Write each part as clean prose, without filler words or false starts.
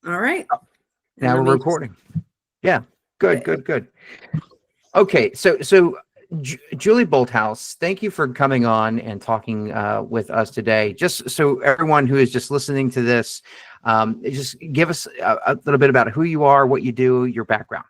All right. And Now let we're me recording. Yeah, good, just, good, good. Okay, so Julie Bolthouse, thank you for coming on and talking with us today. Just so everyone who is just listening to this, just give us a little bit about who you are, what you do, your background.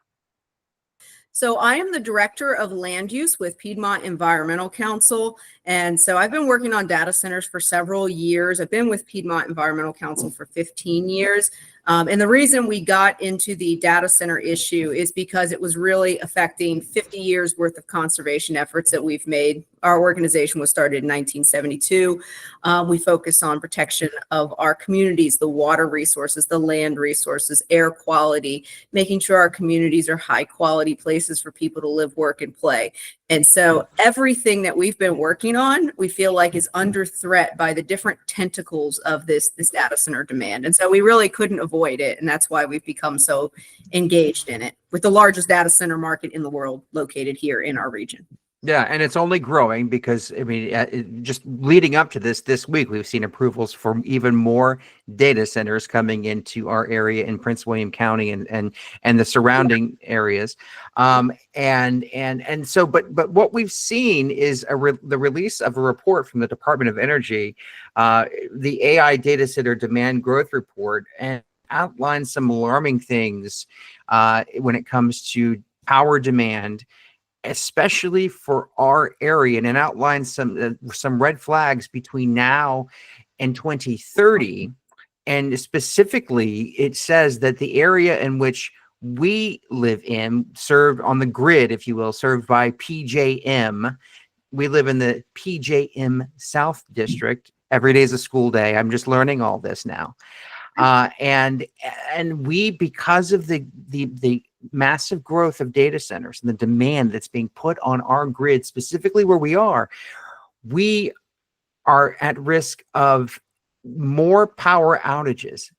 So I am the director of land use with Piedmont Environmental Council. And so I've been working on data centers for several years. I've been with Piedmont Environmental Council for 15 years. And the reason we got into the data center issue is because it was really affecting 50 years worth of conservation efforts that we've made. Our organization was started in 1972. We focus on protection of our communities, the water resources, the land resources, air quality, making sure our communities are high quality places for people to live, work, and play. And so everything that we've been working on, we feel like is under threat by the different tentacles of this data center demand. And so we really couldn't avoid it. And that's why we've become so engaged in it, with the largest data center market in the world located here in our region. Yeah, and it's only growing because, I mean, just leading up to this week, we've seen approvals for even more data centers coming into our area in Prince William County and the surrounding areas. And so, but what we've seen is the release of a report from the Department of Energy, the AI Data Center Demand Growth Report, and outlines some alarming things when it comes to power demand, especially for our area, and it outlines some red flags between now and 2030. And specifically, it says that the area in which we live in, served on the grid, if you will, served by PJM. We live in the PJM South District. Every day is a school day. I'm just learning all this now. And we, because of the massive growth of data centers and the demand that's being put on our grid, specifically where we are at risk of more power outages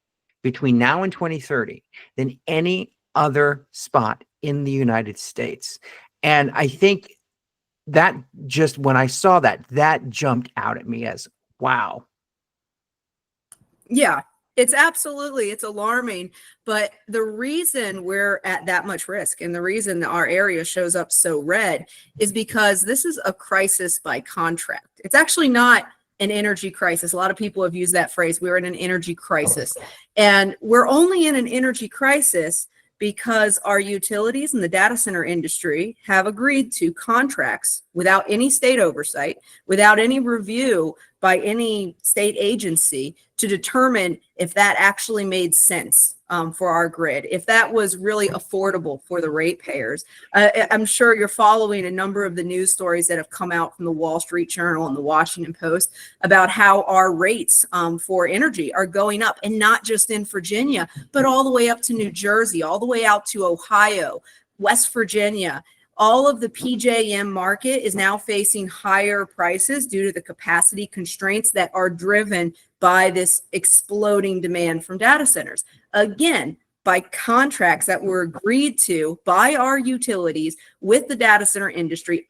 between now and 2030 than any other spot in the United States. And I think that just, when I saw that jumped out at me as, wow. Yeah. It's alarming, but the reason we're at that much risk and the reason our area shows up so red is because this is a crisis by contract. It's actually not an energy crisis. A lot of people have used that phrase. We're in an energy crisis, and we're only in an energy crisis because our utilities and the data center industry have agreed to contracts without any state oversight, without any review by any state agency to determine if that actually made sense for our grid, if that was really affordable for the ratepayers. I'm sure you're following a number of the news stories that have come out from the Wall Street Journal and the Washington Post about how our rates for energy are going up, and not just in Virginia, but all the way up to New Jersey, all the way out to Ohio, West Virginia. All of the PJM market is now facing higher prices due to the capacity constraints that are driven by this exploding demand from data centers. Again, by contracts that were agreed to by our utilities with the data center industry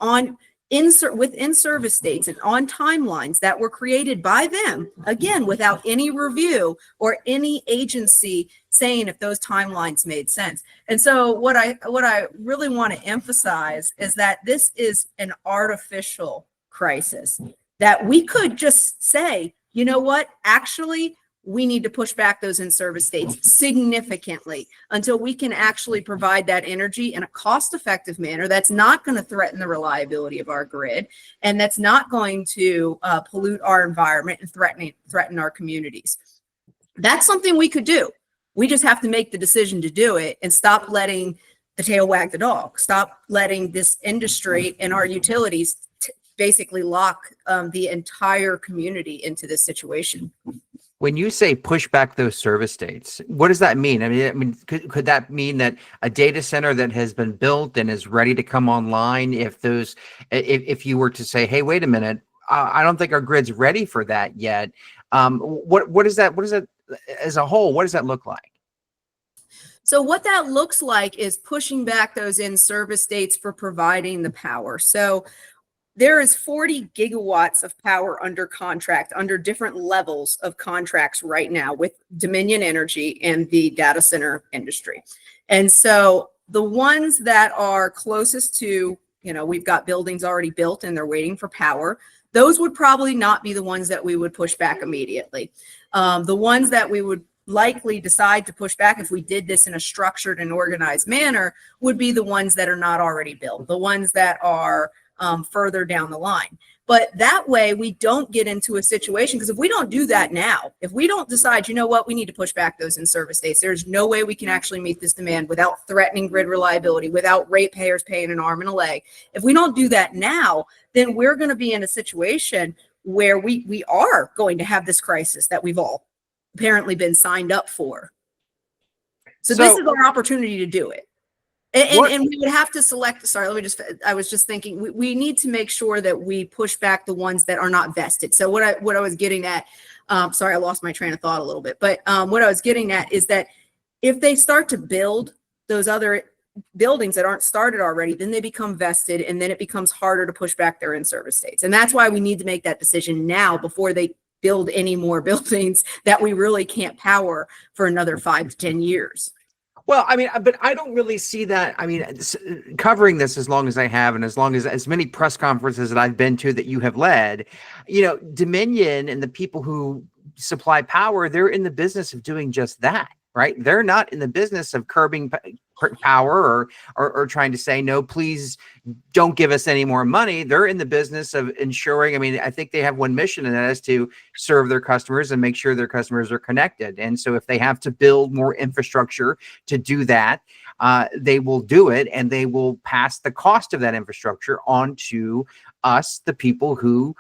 with in-service dates and on timelines that were created by them, again, without any review or any agency saying if those timelines made sense. And so what I really want to emphasize is that this is an artificial crisis, that we could just say, you know what, actually, we need to push back those in-service dates significantly until we can actually provide that energy in a cost-effective manner that's not going to threaten the reliability of our grid, and that's not going to pollute our environment and threaten our communities. That's something we could do. We just have to make the decision to do it and stop letting the tail wag the dog. Stop letting this industry and our utilities basically lock the entire community into this situation. When you say push back those service dates, what does that mean? I mean, could that mean that a data center that has been built and is ready to come online, if you were to say, hey, wait a minute, I don't think our grid's ready for that yet. What is that as a whole? What does that look like? So what that looks like is pushing back those in-service dates for providing the power. So there is 40 gigawatts of power under contract, under different levels of contracts right now with Dominion Energy and the data center industry. And so the ones that are closest to, we've got buildings already built and they're waiting for power, those would probably not be the ones that we would push back immediately. The ones that we would likely decide to push back if we did this in a structured and organized manner would be the ones that are not already built, the ones that are further down the line. But that way we don't get into a situation, because if we don't do that now, if we don't decide, we need to push back those in-service dates, there's no way we can actually meet this demand without threatening grid reliability, without ratepayers paying an arm and a leg. If we don't do that now, then we're going to be in a situation where we are going to have this crisis that we've all apparently been signed up for. So this is our opportunity to do it. And we would have to select, I was just thinking, we need to make sure that we push back the ones that are not vested. So what I was getting at, sorry, I lost my train of thought a little bit, but what I was getting at is that if they start to build those other buildings that aren't started already, then they become vested, and then it becomes harder to push back their in-service dates. And that's why we need to make that decision now before they build any more buildings that we really can't power for another 5 to 10 years. Well, but I don't really see that. Covering this as long as I have, and as many press conferences that I've been to that you have led, Dominion and the people who supply power, they're in the business of doing just that, right? They're not in the business of curbing power or trying to say, no, please don't give us any more money. They're in the business of ensuring, I think they have one mission, and that is to serve their customers and make sure their customers are connected. And so if they have to build more infrastructure to do that, they will do it, and they will pass the cost of that infrastructure on to us, the people who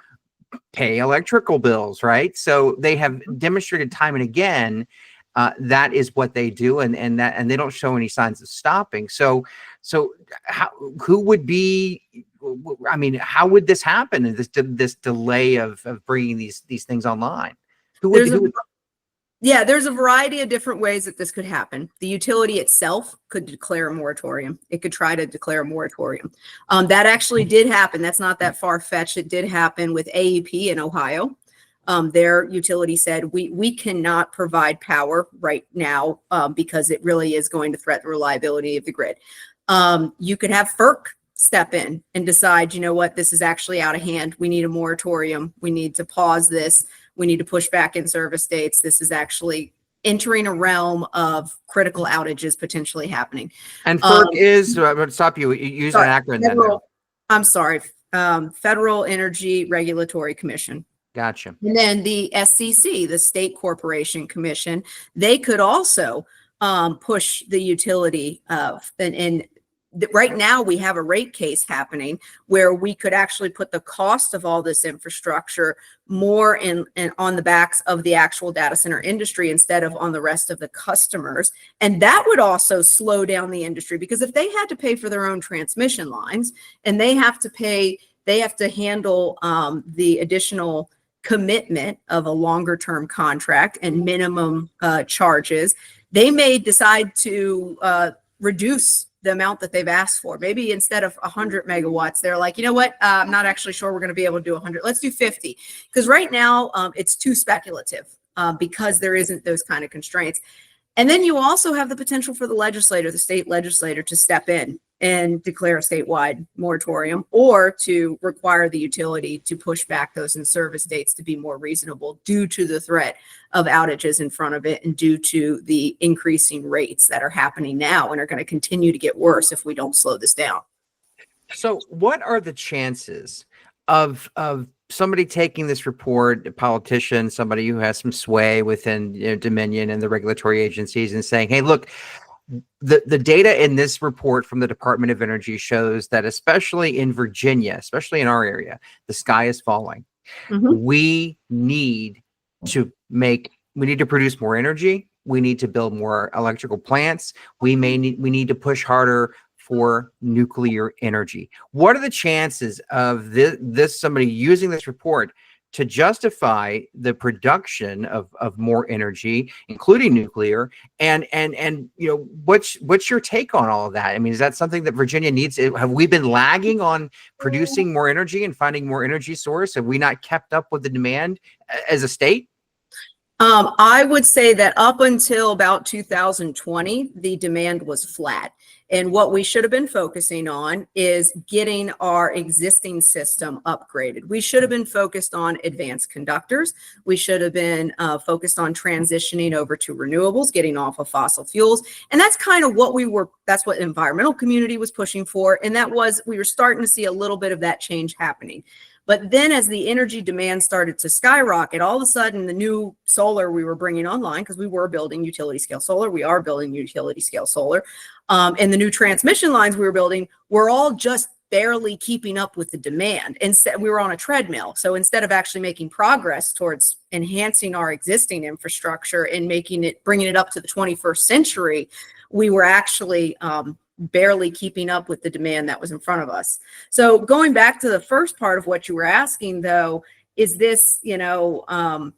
pay electrical bills, right? So they have demonstrated time and again that is what they do, and they don't show any signs of stopping. So who would be? How would this happen? This delay of bringing these things online? There's a variety of different ways that this could happen. The utility itself could declare a moratorium. It could try to declare a moratorium. That actually did happen. That's not that far-fetched. It did happen with AEP in Ohio. Their utility said, we cannot provide power right now because it really is going to threaten the reliability of the grid. You could have FERC step in and decide, this is actually out of hand. We need a moratorium. We need to pause this. We need to push back in service dates. This is actually entering a realm of critical outages potentially happening. And FERC is, I'm going to stop you. Use an acronym. Federal Energy Regulatory Commission. Gotcha. And then the SCC, the State Corporation Commission, they could also push the utility. Right now we have a rate case happening where we could actually put the cost of all this infrastructure more in on the backs of the actual data center industry instead of on the rest of the customers. And that would also slow down the industry, because if they had to pay for their own transmission lines and they have to handle the additional commitment of a longer term contract and minimum charges, they may decide to reduce the amount that they've asked for. Maybe instead of 100 megawatts, they're like, I'm not actually sure we're going to be able to do 100. Let's do 50. Because right now it's too speculative because there isn't those kind of constraints. And then you also have the potential for the state legislator to step in and declare a statewide moratorium, or to require the utility to push back those in-service dates to be more reasonable due to the threat of outages in front of it and due to the increasing rates that are happening now and are going to continue to get worse if we don't slow this down. So what are the chances of somebody taking this report, a politician, somebody who has some sway within Dominion and the regulatory agencies, and saying, hey, look, the data in this report from the Department of Energy shows that especially in Virginia, especially in our area, the sky is falling. Mm-hmm. We need to produce more energy. We need to build more electrical plants. We need to push harder for nuclear energy. What are the chances of this somebody using this report to justify the production of more energy, including nuclear. And what's your take on all of that? I mean, is that something that Virginia needs? Have we been lagging on producing more energy and finding more energy source? Have we not kept up with the demand as a state? I would say that up until about 2020, the demand was flat. And what we should have been focusing on is getting our existing system upgraded. We should have been focused on advanced conductors. We should have been focused on transitioning over to renewables, getting off of fossil fuels. And that's kind of what that's what the environmental community was pushing for. And we were starting to see a little bit of that change happening. But then as the energy demand started to skyrocket, all of a sudden the new solar we were bringing online, because we were building utility scale solar, we are building utility scale solar, and the new transmission lines we were building were all just barely keeping up with the demand. Instead, we were on a treadmill. So instead of actually making progress towards enhancing our existing infrastructure and bringing it up to the 21st century, we were actually barely keeping up with the demand that was in front of us. So going back to the first part of what you were asking, though, is this, I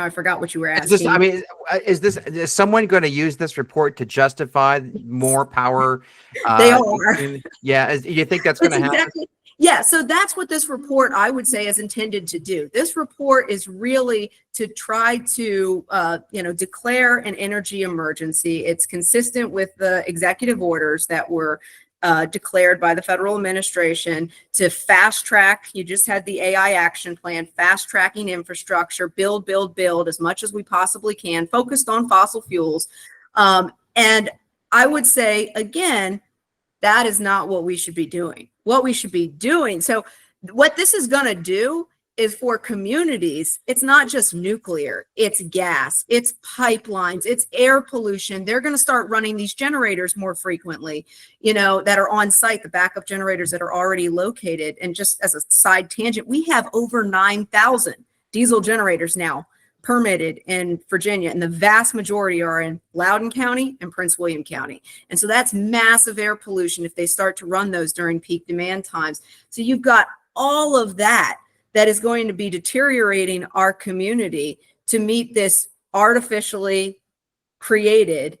forgot what you were asking. Is someone going to use this report to justify more power? They are. Yeah. You think that's going to happen? Exactly. Yeah, so that's what this report, I would say, is intended to do. This report is really to try to, declare an energy emergency. It's consistent with the executive orders that were declared by the federal administration to fast track. You just had the AI action plan, fast tracking infrastructure, build as much as we possibly can, focused on fossil fuels. And I would say, again, that is not what we should be doing. What we should be doing. So what this is going to do is for communities, it's not just nuclear, it's gas, it's pipelines, it's air pollution. They're going to start running these generators more frequently, that are on site, the backup generators that are already located. And just as a side tangent, we have over 9,000 diesel generators now permitted in Virginia, and the vast majority are in Loudoun County and Prince William County. And so that's massive air pollution if they start to run those during peak demand times. So you've got all of that is going to be deteriorating our community to meet this artificially created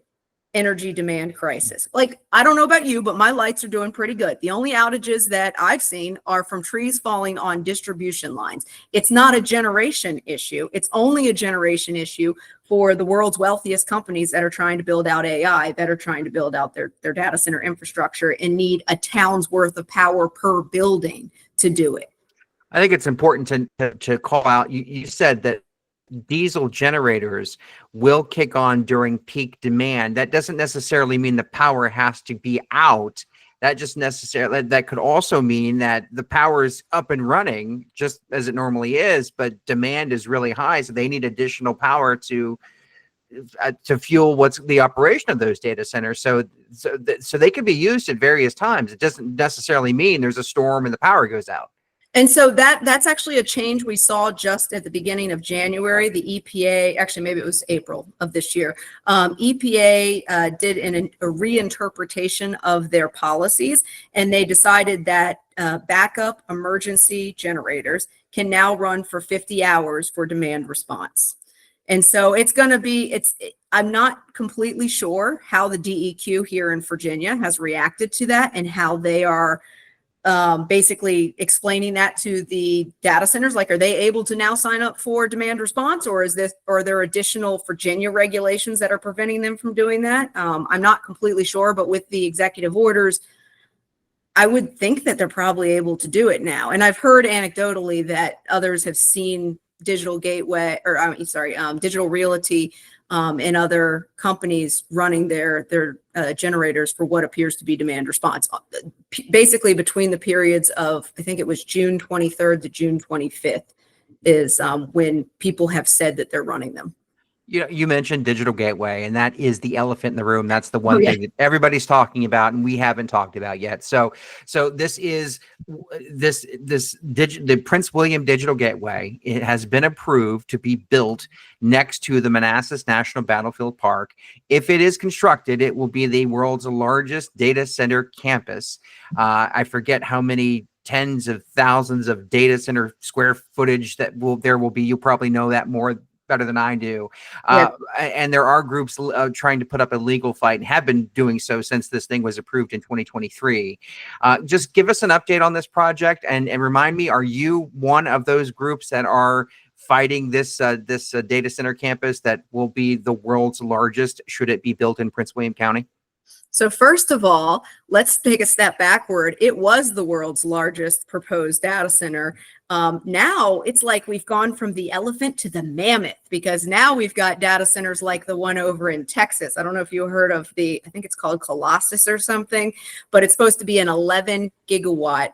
energy demand crisis. Like, I don't know about you, but my lights are doing pretty good. The only outages that I've seen are from trees falling on distribution lines. It's not a generation issue. It's only a generation issue for the world's wealthiest companies that are trying to build out AI, that are trying to build out their data center infrastructure and need a town's worth of power per building to do it. I think it's important to call out, you said that diesel generators will kick on during peak demand. That doesn't necessarily mean the power has to be out. That could also mean that the power is up and running just as it normally is, but demand is really high, so they need additional power to fuel what's the operation of those data centers. So they could be used at various times. It doesn't necessarily mean there's a storm and the power goes out. And so that's actually a change we saw just at the beginning of January. The EPA, actually maybe it was April of this year, EPA did a reinterpretation of their policies, and they decided that backup emergency generators can now run for 50 hours for demand response. And so I'm not completely sure how the DEQ here in Virginia has reacted to that and how they are basically explaining that to the data centers. Like, are they able to now sign up for demand response, or are there additional Virginia regulations that are preventing them from doing that? I'm not completely sure, but with the executive orders, I would think that they're probably able to do it now. And I've heard anecdotally that others have seen Digital Gateway, Digital Realty, and other companies running their generators for what appears to be demand response, basically between the periods of, I think it was June 23rd to June 25th is when people have said that they're running them. You mentioned Digital Gateway, and that is the elephant in the room. That's the one thing that everybody's talking about, and we haven't talked about yet. So this is the Prince William Digital Gateway. It has been approved to be built next to the Manassas National Battlefield Park. If it is constructed, it will be the world's largest data center campus. I forget how many tens of thousands of data center square footage that there will be. You probably know that more better than I do. Yeah. And there are groups trying to put up a legal fight and have been doing so since this thing was approved in 2023. Just give us an update on this project and remind me, are you one of those groups that are fighting this data center campus that will be the world's largest should it be built in Prince William County? So first of all, let's take a step backward. It was the world's largest proposed data center. Now it's like we've gone from the elephant to the mammoth, because now we've got data centers like the one over in Texas. I don't know if you heard of I think it's called Colossus or something, but it's supposed to be an 11 gigawatt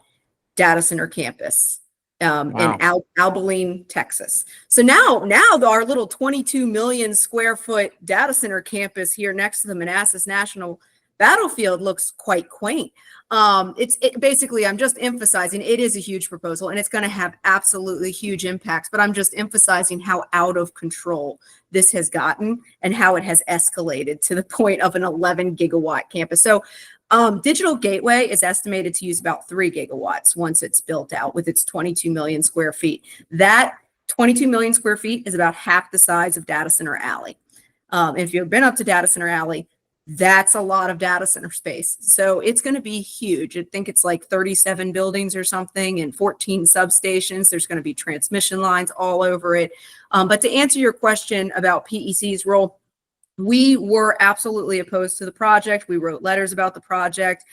data center campus. Wow. In Abilene, Texas. So now our little 22 million square foot data center campus here next to the Manassas National Battlefield looks quite quaint. Basically, I'm just emphasizing it is a huge proposal and it's going to have absolutely huge impacts, but I'm just emphasizing how out of control this has gotten and how it has escalated to the point of an 11 gigawatt campus. So Digital Gateway is estimated to use about 3 gigawatts once it's built out with its 22 million square feet. That 22 million square feet is about half the size of Data Center Alley. If you've been up to Data Center Alley, that's a lot of data center space. So it's going to be huge. I think it's like 37 buildings or something and 14 substations. There's going to be transmission lines all over it. But to answer your question about PEC's role, we were absolutely opposed to the project. We wrote letters about the project.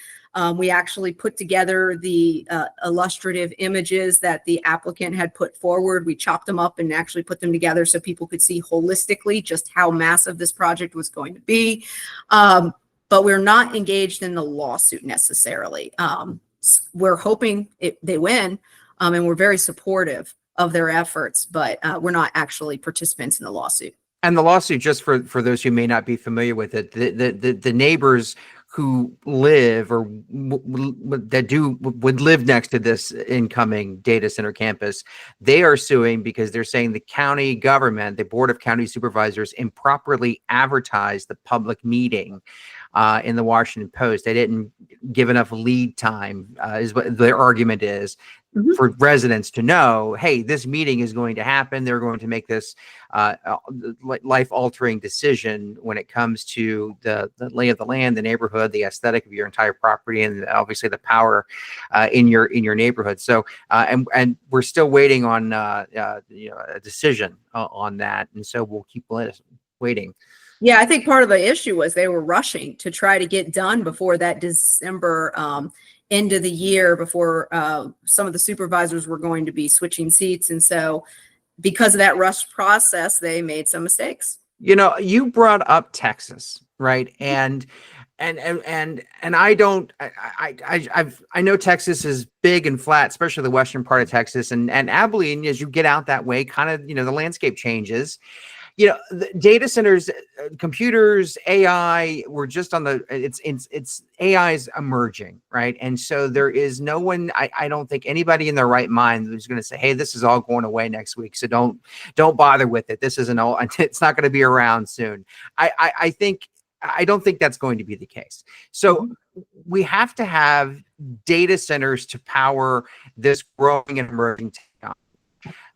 We actually put together the illustrative images that the applicant had put forward. We chopped them up and actually put them together so people could see holistically just how massive this project was going to be. But we're not engaged in the lawsuit necessarily. We're hoping they win, and we're very supportive of their efforts, but we're not actually participants in the lawsuit. And the lawsuit, just for those who may not be familiar with it, the neighbors who live or would live next to this incoming data center campus, they are suing because they're saying the county government, the Board of County Supervisors, improperly advertised the public meeting in the Washington Post. They didn't give enough lead time, is what their argument is. Mm-hmm. For residents to know, hey, this meeting is going to happen. They're going to make this life-altering decision when it comes to the lay of the land, the neighborhood, the aesthetic of your entire property, and obviously the power in your neighborhood. So, and we're still waiting on a decision on that, and so we'll keep waiting. Yeah, I think part of the issue was they were rushing to try to get done before that December end of the year, before some of the supervisors were going to be switching seats. And so because of that rush process, they made some mistakes. You know, you brought up Texas, right? And I know Texas is big and flat, especially the western part of Texas, and Abilene, as you get out that way, kind of, the landscape changes. The data centers, computers, AI, we're just on it's AI is emerging, right? And so there is no one, I don't think anybody in their right mind who's going to say, hey, this is all going away next week, so don't bother with it. This isn't all, it's not going to be around soon. I don't think that's going to be the case. So we have to have data centers to power this growing and emerging technology.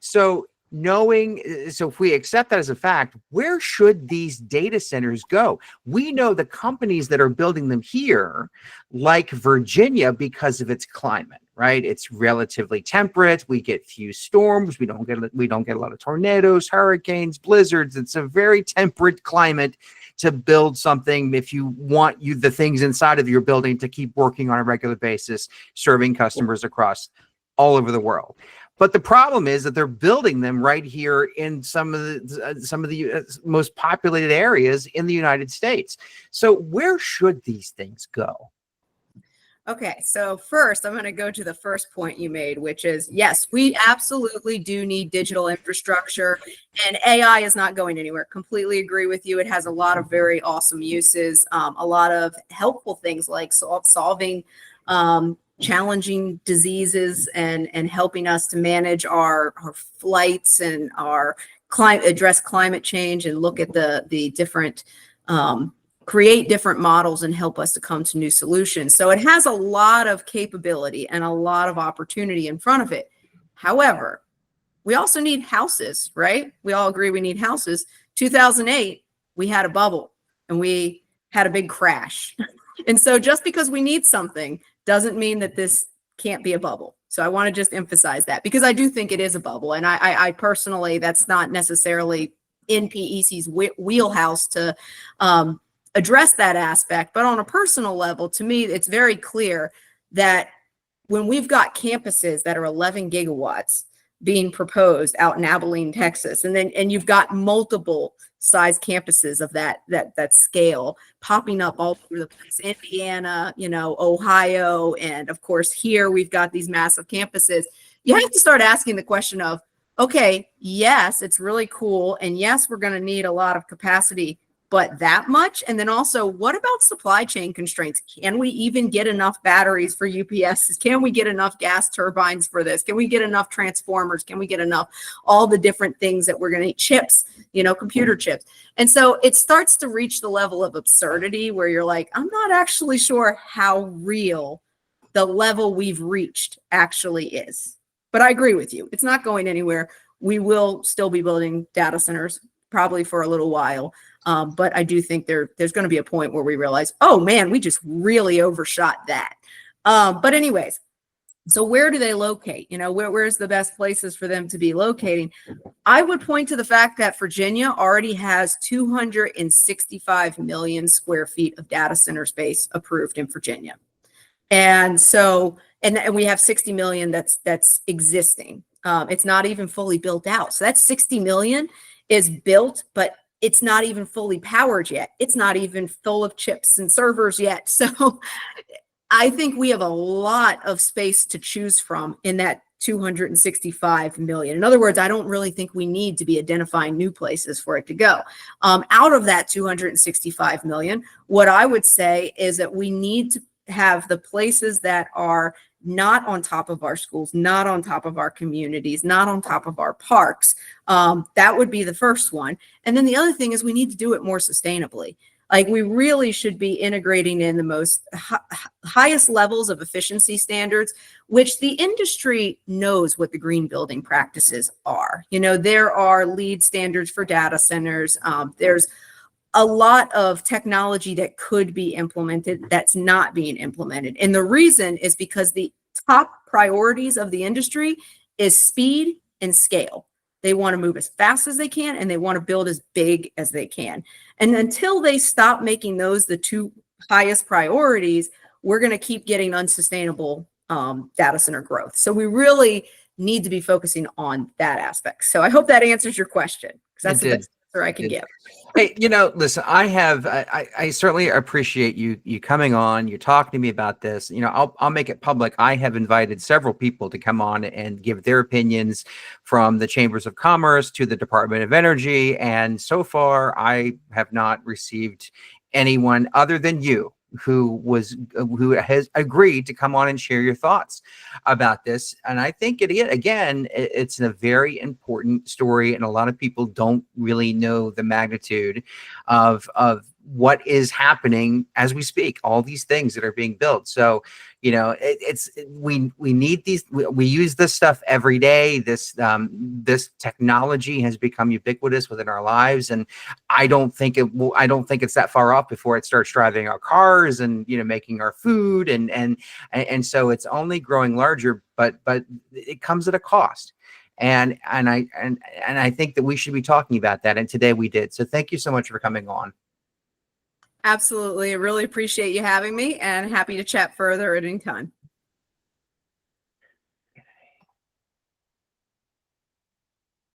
So if we accept that as a fact, where should these data centers go? We know the companies that are building them here, like Virginia, because of its climate, right? It's relatively temperate. We get few storms. We don't get a lot of tornadoes, hurricanes, blizzards. It's a very temperate climate to build something if you want the things inside of your building to keep working on a regular basis, serving customers across all over the world. But the problem is that they're building them right here in some of the most populated areas in the United States. So where should these things go? Okay, so first, I'm going to go to the first point you made, which is, yes, we absolutely do need digital infrastructure, and AI is not going anywhere. Completely agree with you. It has a lot of very awesome uses, a lot of helpful things like solving challenging diseases and helping us to manage our flights and address climate change and look at the different create different models and help us to come to new solutions. So it has a lot of capability and a lot of opportunity in front of it. However, we also need houses, right? We all agree we need houses. 2008, we had a bubble and we had a big crash. And so just because we need something doesn't mean that this can't be a bubble. So I want to just emphasize that, because I do think it is a bubble. And I personally, that's not necessarily in PEC's wheelhouse to address that aspect. But on a personal level, to me, it's very clear that when we've got campuses that are 11 gigawatts being proposed out in Abilene, Texas, and you've got multiple size campuses of that scale popping up all over the place, Indiana, Ohio, and of course here we've got these massive campuses. You have to start asking the question of, okay, yes, it's really cool, and yes, we're going to need a lot of capacity, but that much? And then also, what about supply chain constraints? Can we even get enough batteries for UPSs? Can we get enough gas turbines for this? Can we get enough transformers? Can we get enough, all the different things that we're going to need, chips, computer chips? And so it starts to reach the level of absurdity where you're like, I'm not actually sure how real the level we've reached actually is. But I agree with you. It's not going anywhere. We will still be building data centers probably for a little while. But I do think there's going to be a point where we realize, oh man, we just really overshot that. But anyways, so where do they locate? Where's the best places for them to be locating? I would point to the fact that Virginia already has 265 million square feet of data center space approved in Virginia. And so, and we have 60 million that's existing. It's not even fully built out. So that 60 million is built, but it's not even fully powered yet. It's not even full of chips and servers yet. So I think we have a lot of space to choose from in that 265 million. In other words, I don't really think we need to be identifying new places for it to go. Out of that 265 million, what I would say is that we need to have the places that are not on top of our schools, not on top of our communities, not on top of our parks. That would be the first one. And then the other thing is we need to do it more sustainably. Like we really should be integrating in the most highest levels of efficiency standards, which the industry knows what the green building practices are. There are LEED standards for data centers. There's a lot of technology that could be implemented that's not being implemented. And the reason is because the top priorities of the industry is speed and scale. They want to move as fast as they can, and they want to build as big as they can. And until they stop making those the two highest priorities, we're going to keep getting unsustainable data center growth. So we really need to be focusing on that aspect. So I hope that answers your question, because that's the best answer I can give. Hey, listen, I certainly appreciate you coming on. You're talking to me about this. I'll make it public. I have invited several people to come on and give their opinions, from the chambers of commerce to the Department of Energy. And so far, I have not received anyone other than you who has agreed to come on and share your thoughts about this. And I think it's a very important story, and a lot of people don't really know the magnitude of what is happening as we speak, all these things that are being built. So, we need these, we use this stuff every day. This technology has become ubiquitous within our lives. And I don't think it's that far off before it starts driving our cars and, making our food. And so it's only growing larger, but it comes at a cost. And I think that we should be talking about that. And today we did. So thank you so much for coming on. Absolutely. I really appreciate you having me, and happy to chat further at any time.